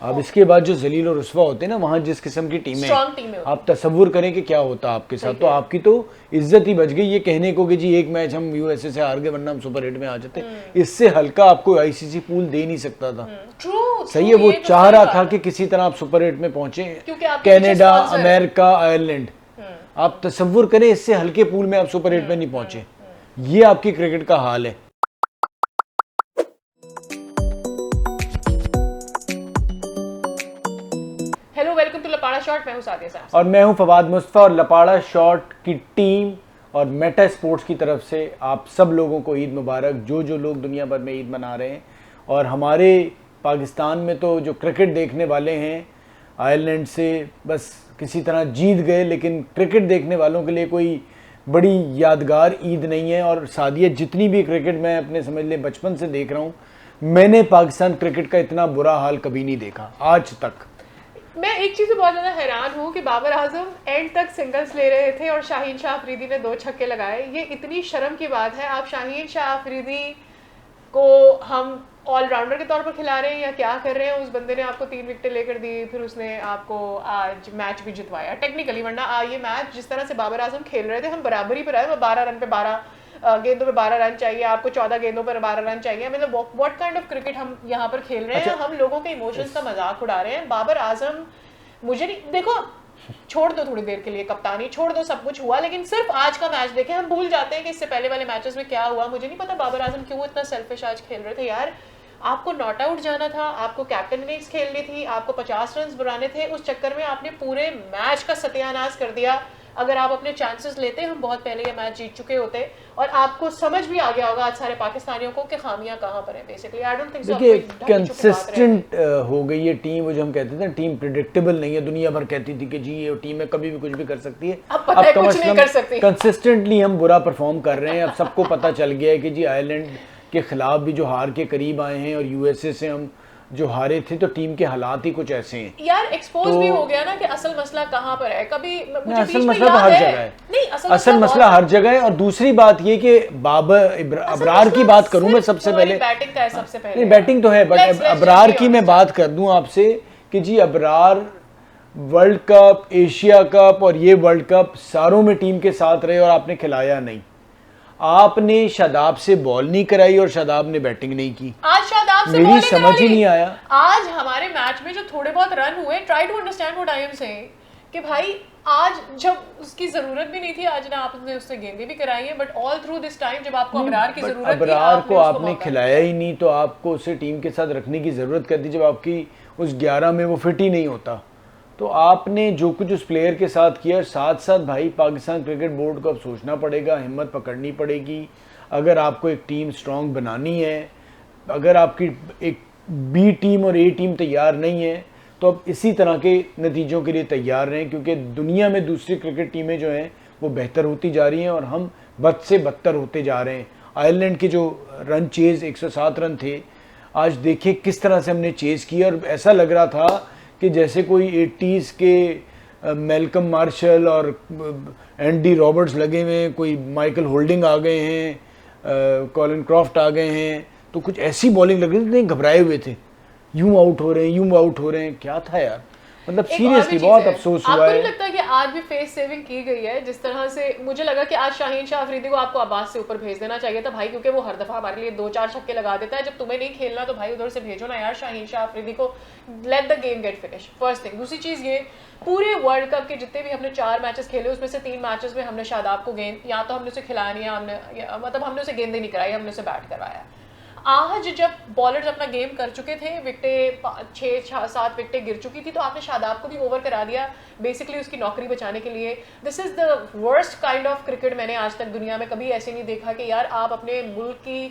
अब इसके बाद जो जलील और रुस्वा होते हैं ना, वहाँ जिस किस्म की टीमें, आप तसव्वुर करें कि क्या होता आपके साथ। तो आपकी तो इज्जत ही बच गई ये कहने को कि जी एक मैच हम यूएसए से हार गए वरना हम सुपर 8 में आ जाते। इससे हल्का आपको आईसीसी पूल दे नहीं सकता था। सही है, वो चाह रहा था कि किसी तरह आप सुपर 8 में पहुंचे, कनाडा, अमेरिका, आयरलैंड। आप तसव्वुर करें इससे हल्के पूल में आप सुपर 8 में नहीं पहुंचे। ये आपकी क्रिकेट का हाल है। Hello, welcome to Lapada shot. मैं हूं सादिया साहब और मैं हूं फवाद मुस्तफा। और लपाड़ा शॉट की टीम और मेटा स्पोर्ट्स की तरफ से आप सब लोगों को ईद मुबारक, जो जो लोग दुनिया भर में ईद मना रहे हैं। और हमारे पाकिस्तान में तो जो क्रिकेट देखने वाले हैं, आयरलैंड से बस किसी तरह जीत गए, लेकिन क्रिकेट देखने वालों के लिए कोई बड़ी यादगार ईद नहीं है। और सादिया, जितनी भी क्रिकेट मैं अपने समझ ले बचपन से देख रहा हूँ, मैंने पाकिस्तान क्रिकेट का इतना बुरा हाल कभी नहीं देखा आज तक। मैं एक चीज़ से बहुत ज़्यादा हैरान हूँ कि बाबर आजम एंड तक सिंगल्स ले रहे थे और शाहीन शाह अफरीदी ने 2 छक्के लगाए। ये इतनी शर्म की बात है। आप शाहीन शाह अफरीदी को हम ऑलराउंडर के तौर पर खिला रहे हैं या क्या कर रहे हैं? उस बंदे ने आपको 3 विकेटें लेकर दी, फिर उसने आपको आज मैच भी जितवाया टेक्निकली। वरना ये मैच जिस तरह से बाबर आजम खेल रहे थे, हम बराबरी पर आए। 12 रन पे 12 गेंदों पे 12 रन चाहिए, आपको 14 गेंदों पर 12 रन चाहिए। मतलब व्हाट काइंड ऑफ क्रिकेट हम यहाँ पर खेल रहे हैं? हम लोगों के इमोशंस का मजाक उड़ा रहे हैं। बाबर आजम, मुझे नहीं, देखो छोड़ दो थोड़ी देर के लिए कप्तानी, छोड़ दो, सब कुछ हुआ, लेकिन सिर्फ आज का मैच देखें। हम भूल जाते हैं कि इससे पहले वाले मैचेस में क्या हुआ। मुझे नहीं पता बाबर आजम क्यों इतना सेल्फिश आज खेल रहे थे यार। आपको नॉट आउट जाना था, आपको कैप्टन इनिंग्स खेलनी थी, आपको 50 रन बनाने थे। उस चक्कर में आपने पूरे मैच का सत्यानाश कर दिया। अगर आप अपने चांसेस लेते, हम बहुत पहले ये मैच जीत चुके होते और आपको समझ भी आ गया होगा आज सारे पाकिस्तानियों को कि खामियां कहां पर हैं। Basically I don't think so. देखिए, कंसिस्टेंट हो गई ये टीम। वो जो हम कहते थे ना, टीम प्रिडिक्टेबल नहीं है। दुनिया भर कहती थी कि जी ये टीम है, कभी भी कुछ भी कर सकती है। अब पता है कुछ नहीं कर सकती। कंसिस्टेंटली हम बुरा परफॉर्म कर रहे हैं। अब सबको पता चल गया है कि जी आयरलैंड के खिलाफ भी जो हार के करीब आए हैं और यूएसए से हम जो हारे थे, तो टीम के हालात ही कुछ ऐसे हैं यार। एक्सपोज भी हो गया ना कि असल मसला कहाँ पर है। कभी मुझे असल मसला तो हर जगह है। नहीं, असल मसला हर जगह है। और दूसरी बात ये कि बाबर अबरार की बात करूं मैं सबसे पहले। बैटिंग का है सबसे पहले। नहीं, बैटिंग तो है, बट अबरार की मैं बात कर दूं आपसे कि जी Abrar world cup, Asia cup और ये वर्ल्ड कप सारों में टीम के साथ रहे और आपने खिलाया नहीं। आपने शादाब से बॉल नहीं कराई और शादाब ने बैटिंग नहीं की। आज शादाब से मेरी समझ ही नहीं आया। आज हमारे मैच में जो थोड़े बहुत रन हुए, try to understand what I am saying, कि भाई आज जब उसकी जरूरत भी नहीं थी, आज ना आपने उससे गेंदें भी कराई है, but all through this time जब आपको अबरार की जरूरत थी, अबरार को आपने खिलाया ही नहीं, तो आपको उसे टीम के साथ रखने की जरूरत कर दी जब आपकी उस 11 में वो फिट ही नहीं होता। तो आपने जो कुछ उस प्लेयर के साथ किया, साथ साथ भाई पाकिस्तान क्रिकेट बोर्ड को अब सोचना पड़ेगा, हिम्मत पकड़नी पड़ेगी। अगर आपको एक टीम स्ट्रांग बनानी है, अगर आपकी एक बी टीम और ए टीम तैयार नहीं है, तो अब इसी तरह के नतीजों के लिए तैयार रहें, क्योंकि दुनिया में दूसरी क्रिकेट टीमें जो हैं वो बेहतर होती जा रही हैं और हम बद से बदतर होते जा रहे हैं। आयरलैंड के जो रन चेज़ 107 रन थे, आज देखिए किस तरह से हमने चेज़ किया। और ऐसा लग रहा था कि जैसे कोई 80s के मेलकम मार्शल और एंडी रॉबर्ट्स लगे हुए हैं, कोई माइकल होल्डिंग आ गए हैं, कॉलिन क्रॉफ्ट आ गए हैं, तो कुछ ऐसी बॉलिंग लग रही थी, नहीं घबराए हुए थे, यूं आउट हो रहे हैं, यूं आउट हो रहे हैं। क्या था यार, मतलब सीरियसली बहुत अफसोस हुआ है। आपको नहीं लगता कि आज भी फेस सेविंग की गई है? जिस तरह से मुझे लगा कि आज शाहीन शाह अफरीदी को आपको अब्बास से ऊपर भेज देना चाहिए था भाई, क्योंकि वो हर दफा हमारे लिए 2-4 छक्के लगा देता है। जब तुम्हें नहीं खेलना तो भाई उधर से भेजो ना यार शाहीन शाह अफरीदी को। Let the game get finish, first thing. दूसरी चीज ये, पूरे वर्ल्ड कप के जितने भी हमने 4 मैचेस खेले, उसमें से 3 मैचेस में हमने शादाब को गेंद, या तो हमने उसे खिलाया नहीं, मतलब हमने उसे गेंदें नहीं कराई, हमने उसे बैट करवाया। आज जब बॉलर्स अपना गेम कर चुके थे, विकेटें 6-7 विकेटें गिर चुकी थी, तो आपने शादाब को भी ओवर करा दिया बेसिकली उसकी नौकरी बचाने के लिए। This is the worst kind of cricket. मैंने आज तक दुनिया में कभी ऐसे नहीं देखा कि यार आप अपने मुल्क की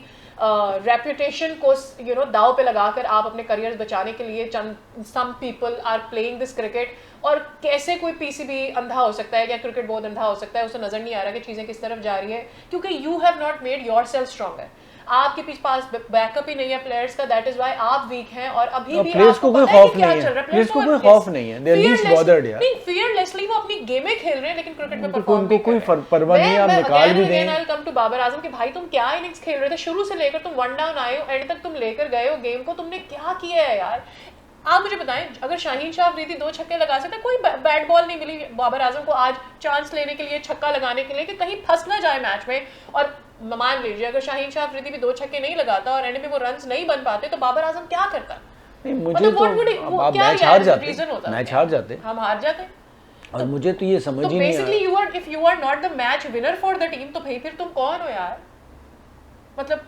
रेपुटेशन को दाव पे लगाकर आप अपने करियर बचाने के लिए some people are playing this cricket. और कैसे कोई पीसीबी अंधा हो सकता है या क्रिकेट बोर्ड अंधा हो सकता है? उसे नजर नहीं आ रहा कि चीजें किस तरफ जा रही है, क्योंकि you have not made your self stronger. आपके पीछे पास बैकअप ही नहीं है प्लेयर्स का, दैट इज व्हाई आप वीक हैं। और अभी भी प्लेयर्स को कोई खौफ नहीं है, प्लेयर्स को कोई खौफ नहीं है, दे आर लीस्ट बॉदर्ड यार। नहीं, फियरलेसली वो अपनी गेमें खेल रहे हैं, लेकिन क्रिकेट में परफॉर्म उनको कोई परवाह नहीं है। आप निकाल भी दें। आई कम टू बाबर आजम कि भाई तुम क्या इनिंग्स खेल रहे थे, शुरू से लेकर तुम 1 डाउन आए हो, एंड तक तुम लेकर गए हो गेम को, तुमने क्या किया है यार? आप मुझे बताएं, अगर शाहीन शाह अफरीदी 2 छक्के लगा सकते, कोई बैट बॉल नहीं मिली बाबर आजम को आज चांस लेने के लिए, छक्का लगाने के लिए, कि कहीं फंस ना जाए मैच में। और मान लीजिए अगर शाहीन शाह अफरीदी भी 2 छक्के नहीं लगाता और एंड में वो रन्स नहीं बन पाते, तो बाबर आजम क्या करता? नहीं, मुझे मतलब तो आप मैच हार जाते, मैच हार जाते, हम हार जाते। और मुझे तो ये समझ ही नहीं basically if you are not the match winner for the team, तो भाई फिर तुम कौन हो यार? मतलब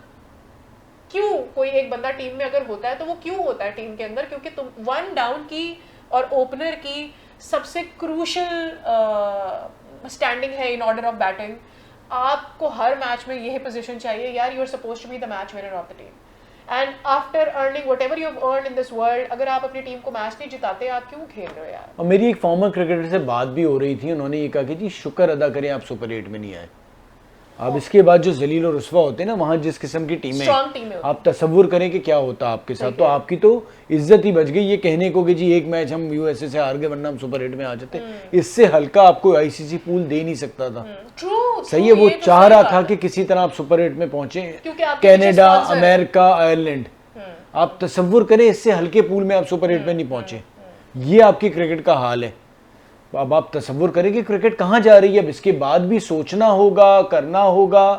क्यों कोई एक बंदा टीम में अगर होता है तो वो क्यों होता है टीम के अंदर? क्योंकि तुम 1 डाउन की और ओपनर की सबसे क्रूशल स्टैंडिंग है इन ऑर्डर ऑफ बैटिंग। आपको हर मैच में यही पोजीशन चाहिए यार, you are supposed to be the match winner of the team. And after earning whatever you have earned in this world, अगर आप अपनी टीम को मैच नहीं जिताते, आप क्यों खेल रहे हो यार? और मेरी एक फॉर्मर क्रिकेटर से बात भी हो रही थी, उन्होंने ये कहा कि जी शुक्र अदा करें आप सुपर 8 में नहीं आए। अब इसके बाद जो जलील और रुस्वा होते हैं ना, वहाँ जिस किस्म की टीमें, आप तसव्वुर करें कि क्या होता आपके साथ। तो आपकी तो इज्जत ही बच गई ये कहने को कि जी एक मैच हम यूएसए से हार गए वरना हम सुपर 8 में आ जाते। इससे हल्का आपको आईसीसी पूल दे नहीं सकता था। सही है, वो चाह रहा था कि किसी तरह आप सुपर 8 में पहुंचे, कनाडा, अमेरिका, आयरलैंड। आप तसव्वुर करें इससे हल्के पूल में आप सुपर 8 में नहीं पहुंचे। ये आपकी क्रिकेट का हाल है। अब आप तसव्वुर करें कि क्रिकेट कहाँ जा रही है। अब इसके बाद भी सोचना होगा, करना होगा।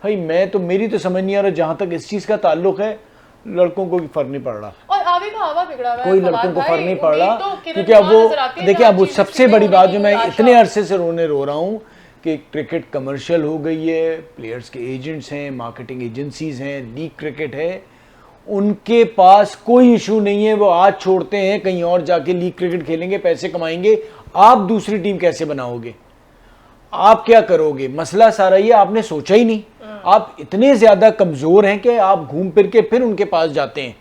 भाई मैं तो, मेरी तो समझ नहीं आ रहा, जहां तक इस चीज का ताल्लुक है, लड़कों को फर्क नहीं पड़ रहा, और आगे का हवा बिगड़ा हुआ है, कोई लड़कों को फर्क नहीं पड़ रहा। क्योंकि अब वो देखिए, अब वो सबसे बड़ी बात जो मैं इतने अरसे से रो रहा हूँ कि क्रिकेट कमर्शियल हो गई है, प्लेयर्स के एजेंट्स हैं, मार्केटिंग एजेंसीज हैं, लीग क्रिकेट है, उनके पास कोई इशू नहीं है। वो आज छोड़ते हैं, कहीं और जाके लीग क्रिकेट खेलेंगे, पैसे कमाएंगे। आप दूसरी टीम कैसे बनाओगे? आप क्या करोगे? मसला सारा ये आपने सोचा ही नहीं। आप इतने ज्यादा कमजोर हैं कि आप घूम फिर के फिर उनके पास जाते हैं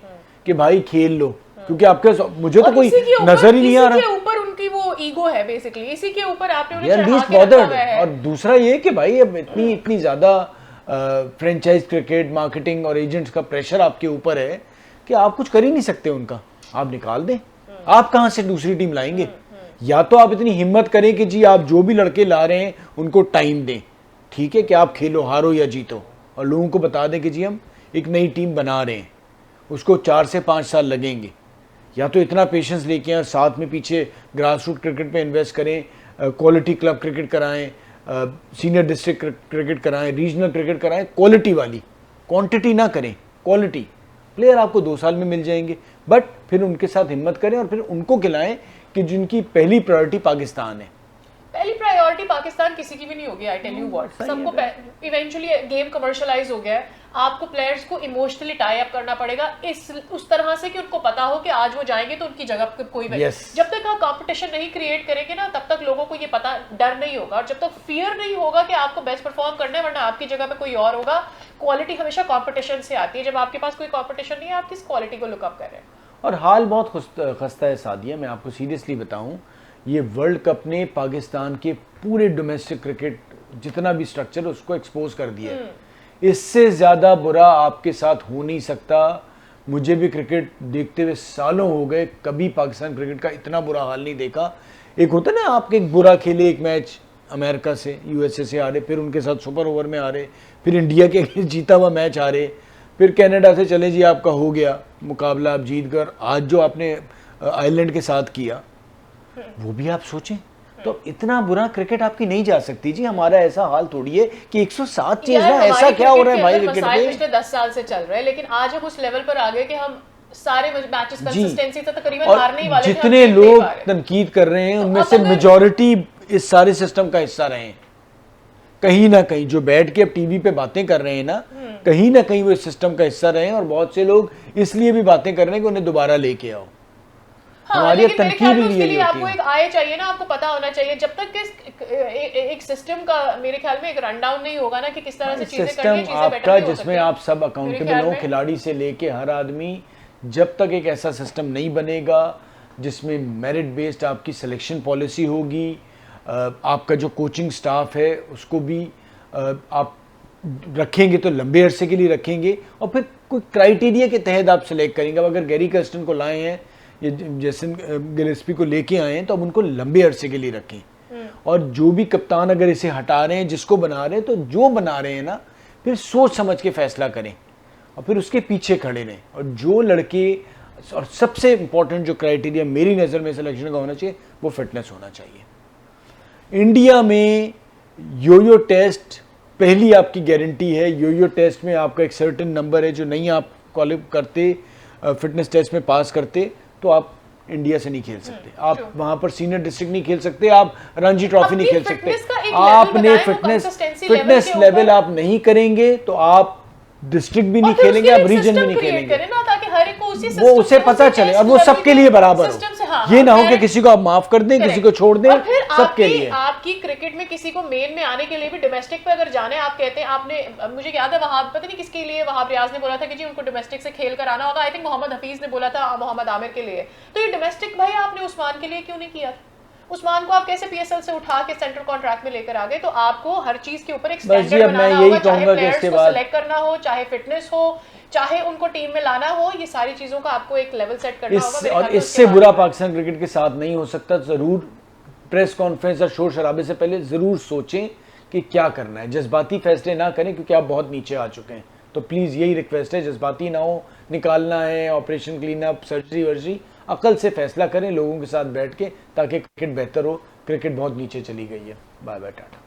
कि भाई खेल लो, क्योंकि आपके, मुझे तो कोई नजर ही नहीं आ रहा। इसी के ऊपर उनकी वो ईगो है बेसिकली, इसी के ऊपर आपने उन्हें चढ़ा के रखा हुआ है। और दूसरा ये कि भाई अब इतनी ज्यादा फ्रेंचाइज क्रिकेट, मार्केटिंग और एजेंट्स का प्रेशर आपके ऊपर है कि आप कुछ कर ही नहीं सकते उनका। आप निकाल दें, आप कहां से दूसरी टीम लाएंगे? या तो आप इतनी हिम्मत करें कि जी आप जो भी लड़के ला रहे हैं उनको टाइम दें, ठीक है, कि आप खेलो, हारो या जीतो, और लोगों को बता दें कि जी हम एक नई टीम बना रहे हैं, उसको 4 से 5 साल लगेंगे। या तो इतना पेशेंस लेके आए, साथ में पीछे ग्रास रूट क्रिकेट पे इन्वेस्ट करें, क्वालिटी क्लब क्रिकेट कराएं, सीनियर डिस्ट्रिक्ट क्रिकेट कराएं, रीजनल क्रिकेट कराएं, क्वालिटी वाली, क्वांटिटी ना करें, क्वालिटी। प्लेयर आपको 2 साल में मिल जाएंगे, बट फिर उनके साथ हिम्मत करें और फिर उनको खिलाएं कि जिनकी पहली प्रायोरिटी पाकिस्तान है। पहली प्रायोरिटी पाकिस्तान किसी की भी नहीं होगी, आई टेल यू व्हाट। सबको इवेंचुअली गेम कमर्शियलाइज हो गया है। आपको प्लेयर्स को इमोशनली टाई अप करना पड़ेगा उस तरह से कि उनको पता हो कि आज वो जाएंगे तो उनकी जगह पे कोई जब तक आप कंपटीशन नहीं क्रिएट करेंगे ना, तब तक लोगों को ये पता, डर नहीं होगा, और जब तक फियर नहीं होगा कि आपको बेस्ट परफॉर्म करना है, वरना आपकी जगह पे कोई और होगा। क्वालिटी हमेशा कंपटीशन से आती है। जब आपके पास कोई कंपटीशन नहीं है, आप किस क्वालिटी को लुकअप कर रहे हैं? और हाल बहुत खस्ता है सादिया, मैं आपको सीरियसली बताऊं, ये वर्ल्ड कप ने पाकिस्तान के पूरे डोमेस्टिक क्रिकेट जितना भी स्ट्रक्चर उसको एक्सपोज कर दिया है। इससे ज़्यादा बुरा आपके साथ हो नहीं सकता। मुझे भी क्रिकेट देखते हुए सालों हो गए, कभी पाकिस्तान क्रिकेट का इतना बुरा हाल नहीं देखा। एक होता है ना, आपके एक बुरा खेले एक मैच अमेरिका से, यूएसए से आ रहे, फिर उनके साथ सुपर ओवर में आ रहे, फिर इंडिया के जीता हुआ मैच आ रहे, फिर कनाडा से चले जी आपका हो गया मुकाबला, आप जीत कर, आज जो आपने आयरलैंड के साथ किया वो भी आप सोचें। तो इतना बुरा क्रिकेट आपकी नहीं जा सकती जी। हमारा ऐसा हाल थोड़ी है कि 107 चीज है, ऐसा क्या हो रहा है भाई क्रिकेट में? पिछले 10 साल से चल रहा है, लेकिन आज हम उस लेवल पर आ गए कि हम सारे मैचेस कंसिस्टेंसी से तकरीबन हारने ही वाले थे। जितने लोग तनकीद कर रहे हैं उनमें से मेजॉरिटी इस सारे सिस्टम का हिस्सा रहे हैं। कहीं ना कहीं जो बैठ के अब टीवी पे बातें कर रहे हैं ना, कहीं ना कहीं वो इस सिस्टम का हिस्सा रहे हैं, और बहुत से लोग इसलिए भी बातें कर रहे हैं कि उन्हें दोबारा लेके आओ। हमारी तनकीद भी यही आपको एक आय चाहिए ना, आपको पता होना चाहिए। जब तक एक सिस्टम का मेरे ख्याल में एक रन डाउन नहीं होगा ना कि किस तरह से चीजें करनी है, चीजें बेटर नहीं हो जिसमें आप सब अकाउंटेबल हो, खिलाड़ी से लेके हर आदमी। जब तक एक ऐसा सिस्टम नहीं बनेगा जिसमें मेरिट बेस्ड आपकी सिलेक्शन पॉलिसी होगी, आपका जो कोचिंग स्टाफ है उसको भी आप रखेंगे तो लंबे अरसे के लिए रखेंगे, और फिर कोई क्राइटेरिया के तहत आप सिलेक्ट करेंगे। अब अगर गैरी कर्स्टन को लाए हैं, ये जेसन गिलेस्पी को लेके आए हैं, तो अब उनको लंबे अरसे के लिए रखें। और जो भी कप्तान अगर इसे हटा रहे हैं, जिसको बना रहे हैं, तो जो बना रहे हैं ना, फिर सोच समझ के फैसला करें और फिर उसके पीछे खड़े रहें। और जो लड़के और सबसे इंपॉर्टेंट जो क्राइटेरिया मेरी नज़र में सिलेक्शन का होना चाहिए वो फिटनेस होना चाहिए। इंडिया में यो टेस्ट पहली आपकी गारंटी है। यो टेस्ट में आपका एक सर्टेन नंबर है, जो नहीं आप क्वालिफाई करते, फिटनेस टेस्ट में पास करते, तो आप इंडिया से नहीं खेल सकते। आप वहां पर सीनियर डिस्ट्रिक्ट नहीं खेल सकते, आप रणजी ट्रॉफी नहीं खेल सकते। आपने फिटनेस लेवल आप नहीं करेंगे तो आप डिस्ट्रिक्ट भी नहीं खेलेंगे, आप रीजन भी नहीं खेलेंगे। वो उसे पता चले और वो सबके लिए बराबर हो। ये ना हो कि किसी को आप माफ कर दें, किसी को छोड़ दें, सबके लिए। आपकी क्रिकेट में किसी को मेन में आने के लिए भी डोमेस्टिक पे अगर जाने, आप कहते हैं, आपने मुझे याद है वहां पता नहीं किसके लिए वहां रियाज ने बोला था कि जी उनको डोमेस्टिक से खेल कर आना होगा। आई थिंक मोहम्मद हफीज ने बोला था मोहम्मद आमिर के लिए। तो ये डोमेस्टिक भाई आपने उस्मान के लिए क्यों नहीं किया? उस्मान को आप कैसे पीएसएल से उठा के सेंट्रल कॉन्ट्रैक्ट में लेकर आ गए? तो आपको हर चीज के ऊपर एक स्टैंडर्ड बनाना होगा, चाहे प्लेयर्स को सिलेक्ट करना हो, चाहे फिटनेस हो, चाहे उनको टीम में लाना हो, ये सारी चीजों का आपको एक लेवल सेट करना होगा। और इससे बुरा पाकिस्तान क्रिकेट के साथ नहीं हो सकता। जरूर प्रेस कॉन्फ्रेंस और शोर शराबे से पहले जरूर सोचें कि क्या करना है। जज्बाती फैसले ना करें, क्योंकि आप बहुत नीचे आ चुके हैं। तो प्लीज़ यही रिक्वेस्ट है, जज्बाती ना हो, निकालना है ऑपरेशन क्लीन अप, सर्जरी वर्जरी, अकल से फैसला करें लोगों के साथ बैठ के, ताकि क्रिकेट बेहतर हो। क्रिकेट बहुत नीचे चली गई है। Bye bye, Tata.